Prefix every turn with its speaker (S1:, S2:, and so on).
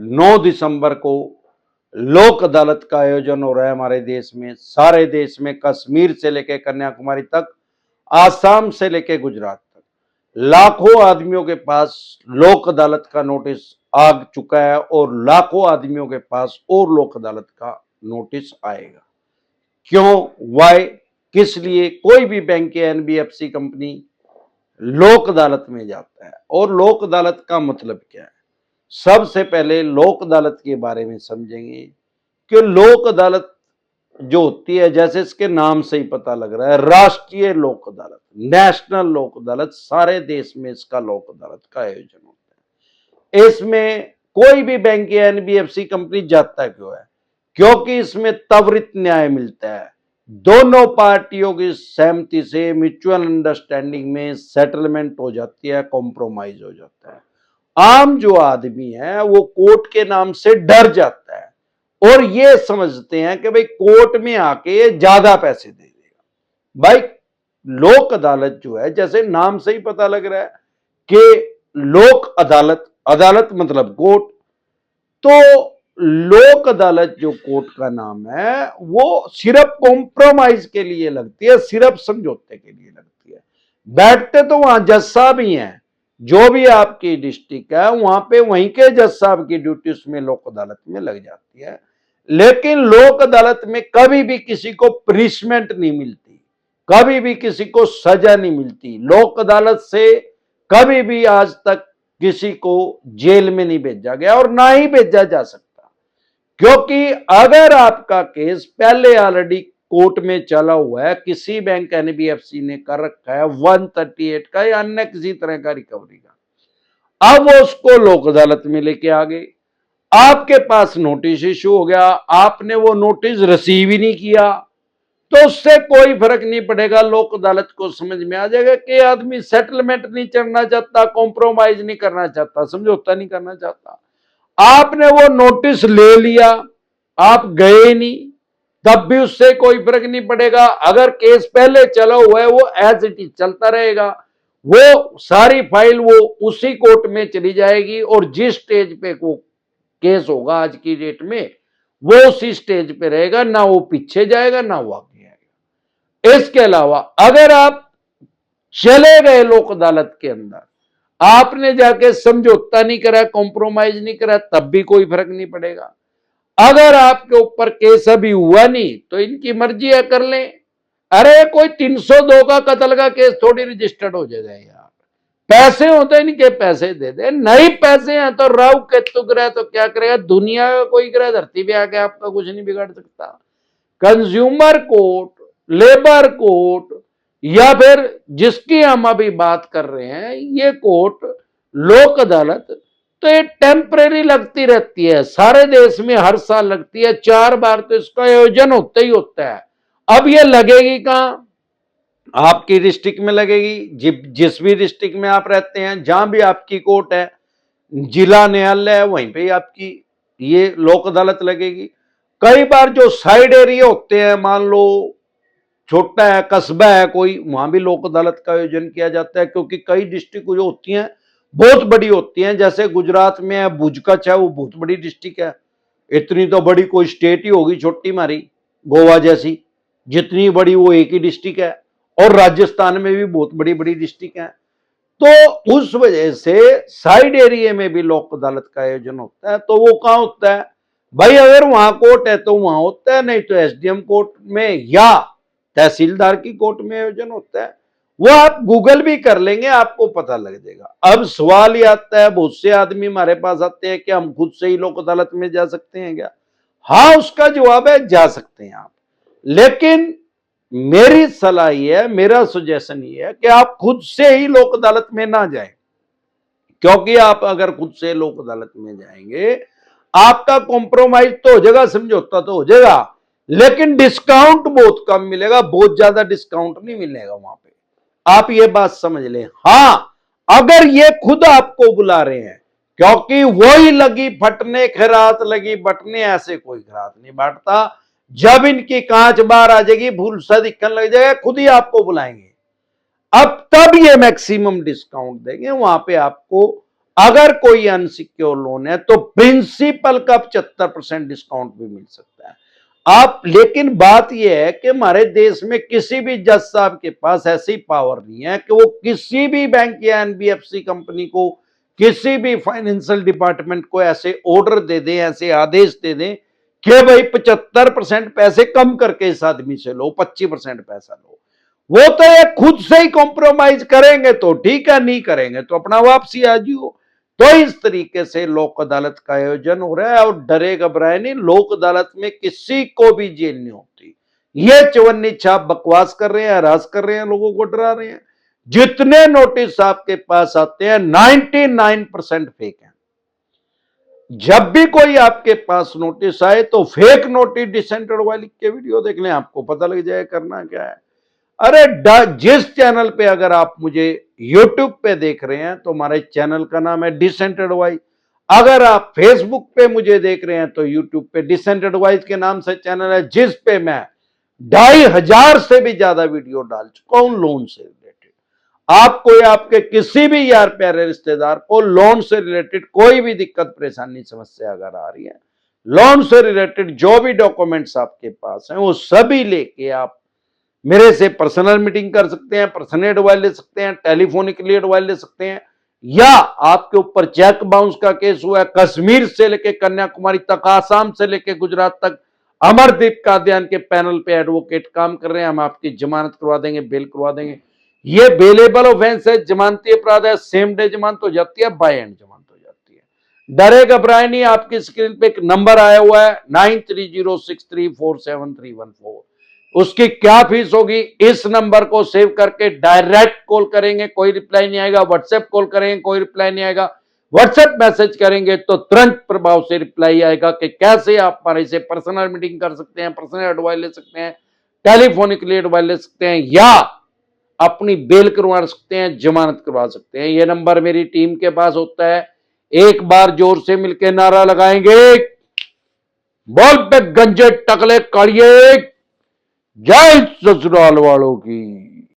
S1: 9 दिसंबर को लोक अदालत का आयोजन हो रहा है हमारे देश में। सारे देश में, कश्मीर से लेकर कन्याकुमारी तक, आसाम से लेकर गुजरात तक लाखों आदमियों के पास लोक अदालत का नोटिस आ चुका है और लाखों आदमियों के पास और लोक अदालत का नोटिस आएगा। क्यों, वाई, किस लिए कोई भी बैंक या एनबीएफसी कंपनी लोक अदालत में जाता है और लोक अदालत का मतलब क्या है? सबसे पहले लोक अदालत के बारे में समझेंगे कि लोक अदालत जो होती है, जैसे इसके नाम से ही पता लग रहा है, राष्ट्रीय लोक अदालत, नेशनल लोक अदालत, सारे देश में इसका लोक अदालत का आयोजन होता है। इसमें कोई भी बैंक या एनबीएफसी कंपनी जाता क्यों है? क्योंकि इसमें त्वरित न्याय मिलता है। दोनों पार्टियों की सहमति से म्यूचुअल अंडरस्टैंडिंग में सेटलमेंट हो जाती है, कॉम्प्रोमाइज हो जाता है। आम जो आदमी है वो कोर्ट के नाम से डर जाता है और ये समझते हैं कि भाई कोर्ट में आके ज्यादा पैसे दे देगा। भाई लोक अदालत जो है, जैसे नाम से ही पता लग रहा है कि लोक अदालत, अदालत मतलब कोर्ट, तो लोक अदालत जो कोर्ट का नाम है वो सिर्फ कॉम्प्रोमाइज के लिए लगती है, सिर्फ समझौते के लिए लगती है। बैठते तो वहां जज साहब ही हैं, जो भी आपकी डिस्ट्रिक्ट है वहां पे वहीं के जज साहब की ड्यूटी उसमें लोक अदालत में लग जाती है। लेकिन लोक अदालत में कभी भी किसी को पनिशमेंट नहीं मिलती, कभी भी किसी को सजा नहीं मिलती। लोक अदालत से कभी भी आज तक किसी को जेल में नहीं भेजा गया और ना ही भेजा जा सकता, क्योंकि अगर आपका केस पहले ऑलरेडी कोर्ट में चला हुआ है, किसी बैंक एनबीएफसी ने कर रखा है 138 का या अन्य किसी तरह का रिकवरी का, अब वो उसको लोक अदालत में लेके आ गए, आपके पास नोटिस इशू हो गया, आपने वो नोटिस रिसीव ही नहीं किया, तो उससे कोई फर्क नहीं पड़ेगा। लोक अदालत को समझ में आ जाएगा कि आदमी सेटलमेंट नहीं करना चाहता, कॉम्प्रोमाइज नहीं करना चाहता, समझौता नहीं करना चाहता। आपने वो नोटिस ले लिया, आप गए नहीं, तब भी उससे कोई फर्क नहीं पड़ेगा। अगर केस पहले चला हुआ है वो एज इट इज चलता रहेगा, वो सारी फाइल वो उसी कोर्ट में चली जाएगी और जिस स्टेज पे वो केस होगा आज की डेट में वो उसी स्टेज पे रहेगा, ना वो पीछे जाएगा ना वो आगे आएगा। इसके अलावा अगर आप चले गए लोक अदालत के अंदर, आपने जाके समझौता नहीं करा, कॉम्प्रोमाइज नहीं करा, तब भी कोई फर्क नहीं पड़ेगा। अगर आपके ऊपर केस अभी हुआ नहीं तो इनकी मर्जी है, कर लें। अरे कोई 302 का कत्ल का केस थोड़ी रजिस्टर्ड हो जाएगा यार, पैसे होते हैं इनके, पैसे दे दे। नहीं पैसे हैं तो राहु केतु ग्रह तो क्या करेगा, दुनिया का कोई ग्रह धरती पे आके आपका कुछ नहीं बिगाड़ सकता। कंज्यूमर कोर्ट, लेबर कोर्ट या फिर जिसकी हम अभी बात कर रहे हैं ये कोर्ट, लोक अदालत, तो ये टेम्परेरी लगती रहती है, सारे देश में हर साल लगती है, 4 बार तो इसका आयोजन होता ही होता है। अब ये लगेगी कहां? आपकी डिस्ट्रिक्ट में लगेगी, जिस भी डिस्ट्रिक्ट में आप रहते हैं, जहां भी आपकी कोर्ट है, जिला न्यायालय है, वहीं पे आपकी ये लोक अदालत लगेगी। कई बार जो साइड एरिया होते हैं, मान लो छोटा है, कस्बा है कोई, वहां भी लोक अदालत का आयोजन किया जाता है, क्योंकि कई डिस्ट्रिक्ट जो होती हैं बहुत बड़ी होती हैं। जैसे गुजरात में है भुज कच्छ है, वो बहुत बड़ी डिस्ट्रिक्ट है, इतनी तो बड़ी कोई स्टेट ही होगी छोटी हमारी गोवा जैसी, जितनी बड़ी वो एक ही डिस्ट्रिक्ट है। और राजस्थान में भी बहुत बड़ी बड़ी डिस्ट्रिक्ट है, तो उस वजह से साइड एरिया में भी लोक अदालत का आयोजन होता है। तो वो कहां होता है भाई? अगर वहां कोर्ट है तो वहां होता है, नहीं तो एसडीएम कोर्ट में या तहसीलदार की कोर्ट में आयोजन होता है। वो आप गूगल भी कर लेंगे, आपको पता लग जाएगा। अब सवाल ये आता है, बहुत से आदमी हमारे पास आते हैं कि हम खुद से ही लोक अदालत में जा सकते हैं क्या? हाँ, उसका जवाब है जा सकते हैं आप, लेकिन मेरी सलाह ये है, मेरा सजेशन ये है कि आप खुद से ही लोक अदालत में ना जाएं, क्योंकि आप अगर खुद से लोक अदालत में जाएंगे आपका कॉम्प्रोमाइज तो हो जाएगा, समझौता तो हो जाएगा, लेकिन डिस्काउंट बहुत कम मिलेगा, बहुत ज्यादा डिस्काउंट नहीं मिलेगा वहां पे, आप ये बात समझ लें। हाँ, अगर ये खुद आपको बुला रहे हैं, क्योंकि वही लगी फटने खैरात लगी बटने, ऐसे कोई खैरात नहीं बांटता। जब इनकी कांच बाहर आ जाएगी, भूल सा दिखने लग जाएगा, खुद ही आपको बुलाएंगे, अब तब ये मैक्सिमम डिस्काउंट देंगे। वहां पे आपको अगर कोई अनसिक्योर लोन है तो प्रिंसिपल का 75% डिस्काउंट भी मिल सकता है आप। लेकिन बात यह है कि हमारे देश में किसी भी जज साहब के पास ऐसी पावर नहीं है कि वो किसी भी बैंक या एनबीएफसी कंपनी को, किसी भी फाइनेंशियल डिपार्टमेंट को ऐसे ऑर्डर दे दें, ऐसे आदेश दे दें कि भाई 75% पैसे कम करके इस आदमी से लो, 25% पैसा लो। वो तो ये खुद से ही कॉम्प्रोमाइज करेंगे तो ठीक है, नहीं करेंगे तो अपना वापसी आ जियो। तो इस तरीके से लोक अदालत का आयोजन हो रहा है और डरे घबराए नहीं, लोक अदालत में किसी को भी जेल नहीं होती। ये चवन्नी छाप बकवास कर रहे हैं, हरास कर रहे हैं, लोगों को डरा रहे हैं। जितने नोटिस आपके पास आते हैं 99% फेक है। जब भी कोई आपके पास नोटिस आए तो फेक नोटिस डिसेंटेड वाली के वीडियो देख लें, आपको पता लग जाए करना क्या है। अरे जिस चैनल पे अगर आप मुझे YouTube पे देख रहे हैं तो हमारे चैनल का नाम है डिसेंट एडवाइस। अगर आप Facebook पे मुझे देख रहे हैं तो YouTube पे डिसेंट एडवाइस के नाम से चैनल है, जिस पे मैं 2500 से भी ज्यादा वीडियो डाल चुका हूं लोन से रिलेटेड। आपको या आपके किसी भी यार प्यारे रिश्तेदार को लोन से रिलेटेड कोई भी दिक्कत परेशानी समस्या अगर आ रही है, लोन से रिलेटेड जो भी डॉक्यूमेंट्स आपके पास हैं वो सभी लेके आप मेरे से पर्सनल मीटिंग कर सकते हैं, पर्सनल एडवाइस ले सकते हैं, टेलीफोनिकली एडवाइस ले सकते हैं। या आपके ऊपर चेक बाउंस का केस हुआ है, कश्मीर से लेके कन्याकुमारी तक, आसाम से लेके गुजरात तक, अमरदीप कादियान के पैनल पे एडवोकेट काम कर रहे हैं, हम आपकी जमानत करवा देंगे, बेल करवा देंगे। ये बेलेबल ऑफेंस है, जमानती अपराध है, सेम डे जमानत हो जाती है, बाय एंड जमानत हो जाती है। डरे घबराए नहीं, आपकी स्क्रीन पे एक नंबर आया हुआ है 9306347314। उसकी क्या फीस होगी, इस नंबर को सेव करके डायरेक्ट कॉल करेंगे, कोई रिप्लाई नहीं आएगा। व्हाट्सएप कॉल करेंगे, कोई रिप्लाई नहीं आएगा। व्हाट्सएप मैसेज करेंगे तो तुरंत प्रभाव से रिप्लाई आएगा कि कैसे आप हमारे से पर्सनल मीटिंग कर सकते हैं, पर्सनल एडवाइस ले सकते हैं, टेलीफोनिकली एडवाइस ले सकते हैं, या अपनी बेल करवा सकते हैं, जमानत करवा सकते हैं। यह नंबर मेरी टीम के पास होता है। एक बार जोर से मिलकर नारा लगाएंगे, बोल पे गंजे टकले काड़िए, जय ससुराल वालों की।